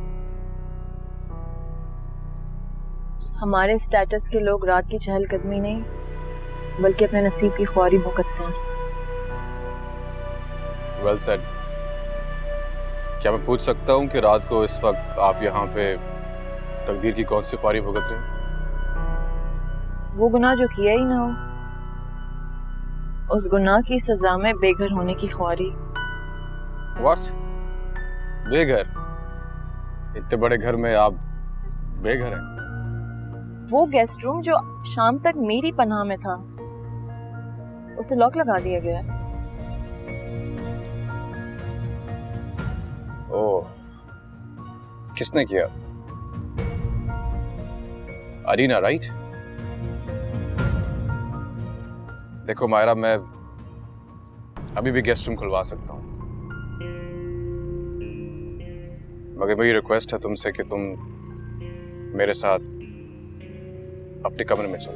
हमारे स्टेटस के लोग रात की चहलकदमी नहीं बल्कि अपने नसीब की ख्वारी भुगतते हैं। Well said. क्या मैं पूछ सकता हूँ कि रात को इस वक्त आप यहाँ पे तकदीर की कौन सी ख्वारी भुगत रहे हैं? वो गुनाह जो किया ही ना हो, उस गुनाह की सजा में बेघर होने की ख्वारी। व्हाट? बेघर? इतने बड़े घर में आप बेघर हैं? वो गेस्ट रूम जो शाम तक मेरी पनाह में था, उसे लॉक लगा दिया गया है। ओह, किसने किया? अरीना, राइट? देखो मायरा, मैं अभी भी गेस्ट रूम खुलवा सकता हूँ, मगर मेरी रिक्वेस्ट है तुमसे कि तुम मेरे साथ अपने कमरे में चलो।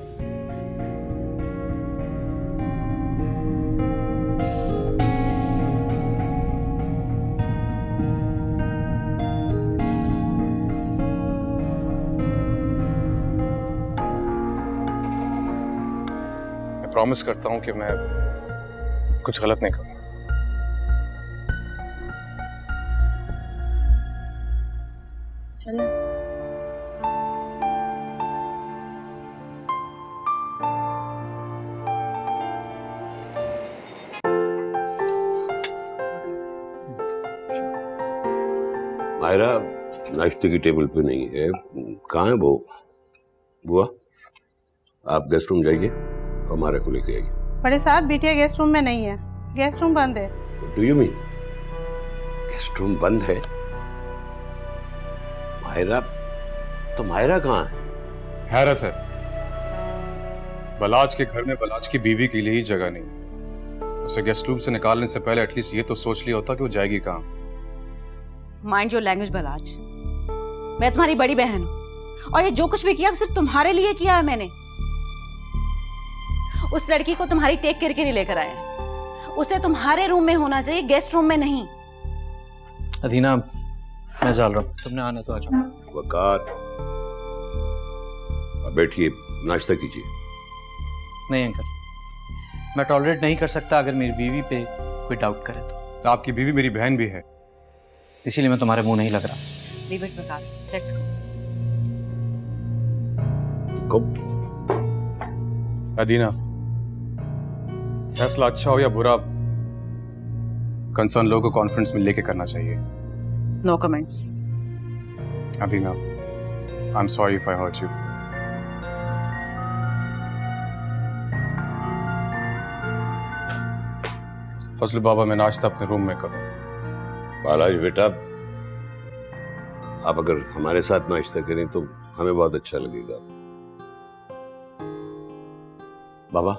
मैं प्रॉमिस करता हूं कि मैं कुछ गलत नहीं करूंगा। चलो। मायरा नाश्ते की टेबल पे नहीं है, कहाँ है वो? बुआ, आप गेस्ट रूम जाइए, हमारे को लेके आइए। बड़े साहब, बिटिया गेस्ट रूम में नहीं है, गेस्ट रूम बंद है। Do you mean guest room बंद है? मायरा, तो मायरा कहाँ है? हैरत है, बलाज के घर में बलाज की बीवी के लिए ही जगह नहीं है। उसे गेस्ट रूम से निकालने से पहले एटलीस्ट ये तो सोच लिया होता कि वो जाएगी कहाँ। माइंड योर लैंग्वेज बलाज, मैं तुम्हारी बड़ी बहन हूं और ये जो कुछ भी किया सिर्फ तुम्हारे लिए किया है मैंने। उस लड़की को तुम्हारी टेक केयर के लिए लेकर आया है, उसे तुम्हारे रूम में होना चाहिए, गेस्ट रूम में नहीं। अदीना, मैं चल रहा हूँ, तुमने आना तो आ जाओ। वकार, अब बैठिए, नाश्ता कीजिए। नहीं अंकल, मैं टॉलरेट नहीं कर सकता अगर मेरी बीवी पे कोई डाउट करे तो। आपकी बीवी मेरी बहन भी है, इसीलिए मैं तुम्हारे मुंह नहीं लग रहा। Leave it Waqar, let's go. अदीना, फैसला अच्छा हो या बुरा, कंसर्न लोगों को कॉन्फ्रेंस में लेके करना चाहिए। No comments. Adina, I am sorry if I hurt you. Fazal बाबा मैं नाश्ता अपने रूम में करूँ। बालाज बेटा, आप अगर हमारे साथ नाश्ता करें तो हमें बहुत अच्छा लगेगा। बाबा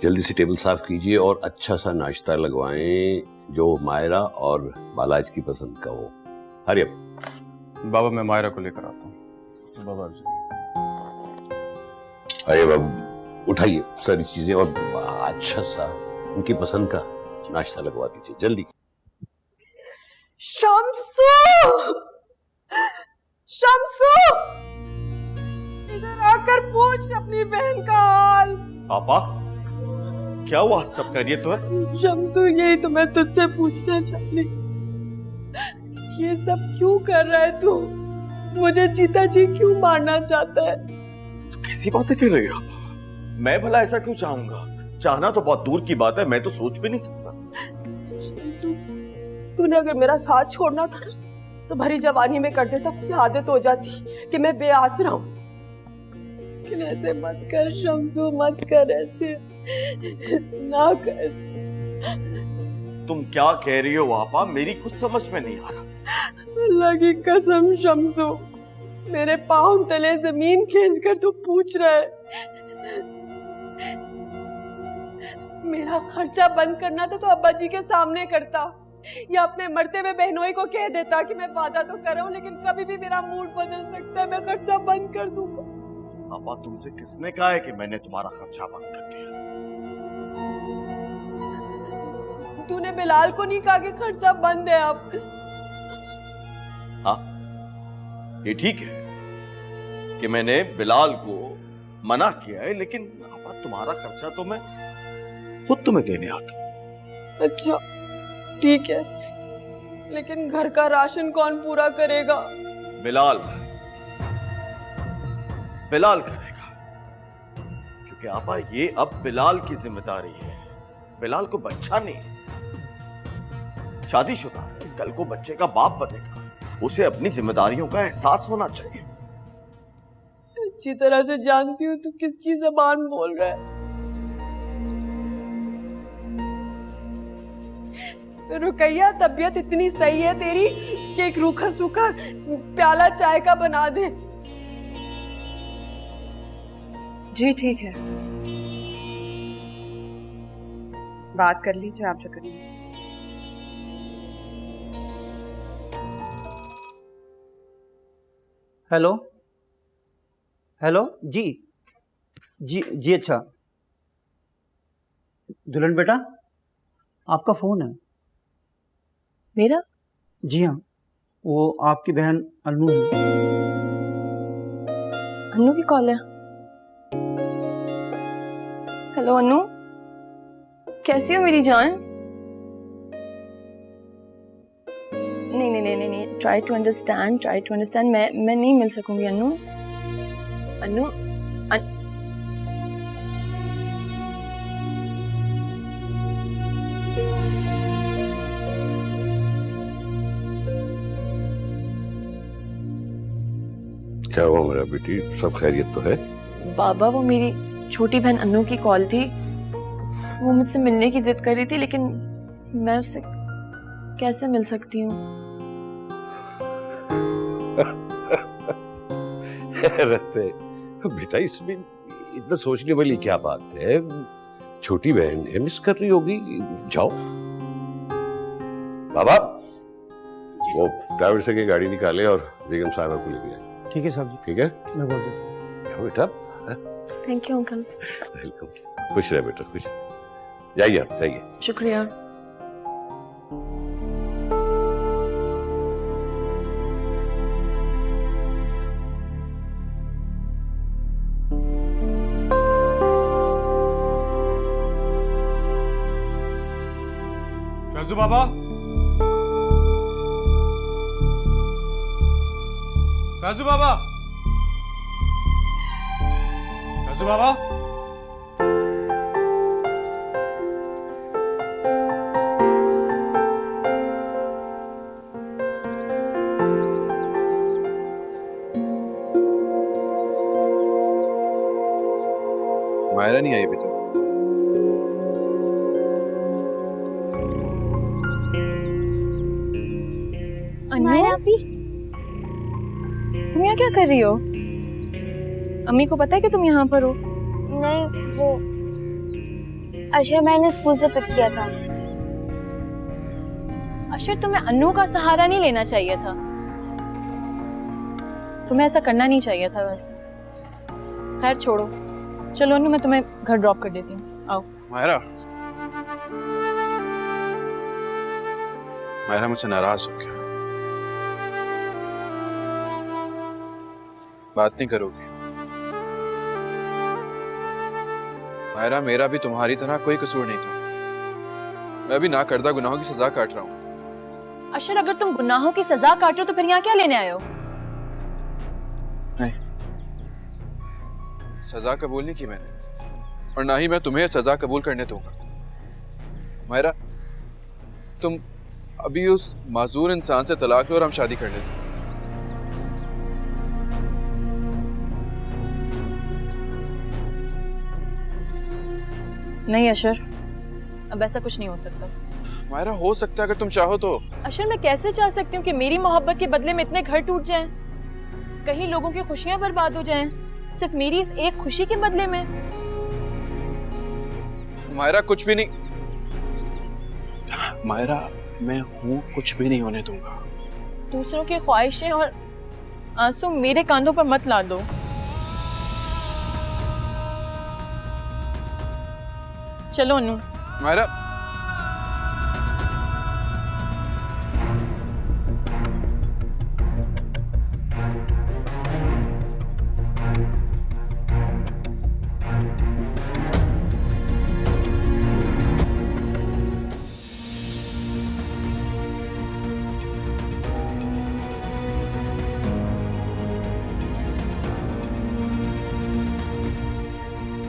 जल्दी से टेबल साफ कीजिए और अच्छा सा नाश्ता लगवाएं जो मायरा और बालाज की पसंद का हो। Hurry up. बाबा मैं मायरा को लेकर आता हूँ। बाबा अरे बाबू उठाइए सारी चीजें और अच्छा सा उनकी पसंद का नाश्ता लगवा दीजिए जल्दी। शम्सू, शम्सू, इधर आकर पूछ अपनी बहन का हाल। पापा क्या हुआ, सब खैरियत तो है? शम्सू यही तो मैं तुझसे पूछना चाहती, ये सब क्यों कर रहा है तू? मुझे जीता जी क्यों मारना चाहता है? तो कैसी बातें कर रही हो? मैं भला ऐसा क्यों चाहूंगा? चाहना तो बहुत दूर की बात है, मैं तो सोच भी नहीं सकता। तूने अगर मेरा साथ छोड़ना था ना तो भरी जवानी में कर देता, मुझे आदत हो जाती कि मैं बेआसरा हूं। लेकिन ऐसे मत कर शम्सू, मत कर, ऐसे ना कर। तुम क्या कह रही हो पापा? मेरी कुछ समझ में नहीं आ रहा। अल्लाह की कसम शम्सू, मेरे पांव तले जमीन खींच कर तू पूछ रहा है। मेरा खर्चा बंद करना था तो अब्बा जी के सामने करता, या अपने मरते हुए बहनोई को कह देता कि मैं वादा तो कर रहा हूं लेकिन कभी भी मेरा मूड बदल सकता है, मैं खर्चा बंद कर दूंगा। पापा तुमसे किसने कहा है कि मैंने तुम्हारा खर्चा बंद कर दिया? तूने बिलाल को नहीं कहा कि खर्चा बंद है अब? हाँ ये ठीक है कि मैंने बिलाल को मना किया है, लेकिन पापा तुम्हारा खर्चा तो मैं खुद तुम्हें देने आता हूं। अच्छा ठीक है, लेकिन घर का राशन कौन पूरा करेगा? बिलाल, बिलाल करेगा, क्योंकि आपा ये अब बिलाल की जिम्मेदारी है। बिलाल को बच्चा नहीं, शादीशुदा है, कल को बच्चे का बाप बनेगा, उसे अपनी जिम्मेदारियों का एहसास होना चाहिए। अच्छी तरह से जानती हूँ तू किसकी जबान बोल रहा है। रुकैया तबीयत इतनी सही है तेरी कि एक रूखा सूखा प्याला चाय का बना दे। जी ठीक है, बात कर लीजिए आप जो करिए। हेलो हेलो जी जी जी। अच्छा दुल्हन बेटा, आपका फोन है। मेरा? जी हाँ, वो आपकी बहन अन्नू है। अन्नू की कॉल है? हेलो अन्नू, कैसी हो मेरी जान? नहीं नहीं नहीं नहीं, try to understand, try to understand. मैं नहीं मिल सकूंगी अन्नू। अन्नू क्या हुआ मेरा बेटी, सब खैरियत तो है? बाबा वो मेरी छोटी बहन अन्नू की कॉल थी, वो मुझसे मिलने की जिद कर रही थी, लेकिन मैं उससे कैसे मिल सकती हूँ? बेटा इसमें इतना सोचने वाली क्या बात है? छोटी बहन है, मिस कर रही होगी, जाओ। बाबा वो ड्राइवर से की गाड़ी निकाले और बेगम साहबा को लेके जाए। ठीक है साहब जी। ठीक है, मैं बोल देता हूँ। बेटा थैंक यू अंकल। वेलकम, खुश रहे बेटा, खुश। जाइए आप, जाइए। शुक्रिया। फैजू बाबा, फैजू बाबा, फैजू बाबा। मायरा नहीं आई अभी तक। मायरा भी? तुम यहाँ क्या कर रही हो? अम्मी को पता है कि तुम यहाँ पर हो? नहीं, वो अशर मैंने स्कूल से पिक किया था। अशर, तुम्हें अन्नू का सहारा नहीं लेना चाहिए था। तुम्हें ऐसा करना नहीं चाहिए था वैसे। खैर छोड़ो, चलो अन्नू मैं तुम्हें घर ड्रॉप कर देती हूँ, आओ। मायरा मुझसे नाराज हो गया। बात नहीं करोगी? मायरा, मेरा भी तुम्हारी तरह कोई कसूर नहीं था। मैं भी नाकर्दा गुनाहों की सजा काट रहा हूँ। अशर, अगर तुम गुनाहों की सजा काट रहे हो तो फिर यहाँ क्या लेने आए हो? नहीं, सजा कबूल नहीं की मैंने, और ना ही मैं तुम्हें सजा कबूल करने दूंगा। मायरा, तुम अभी उस माजूर इंसान से तलाक लो और हम शादी कर लेते हैं। नहीं अशर, अब ऐसा कुछ नहीं हो सकता। मायरा, हो सकता है अगर तुम चाहो तो। अशर, मैं कैसे चाह सकती हूँ कि मेरी मोहब्बत के बदले में इतने घर टूट जाएं, कहीं लोगों की खुशियां बर्बाद हो जाएं, सिर्फ मेरी इस एक खुशी के बदले में? मायरा, कुछ भी नहीं। मायरा, मैं हूँ, कुछ भी नहीं होने दूंगा। दूसरों की ख्वाहिशें और आंसू मेरे कांधों पर मत ला दो। चलो अनु। मायरा,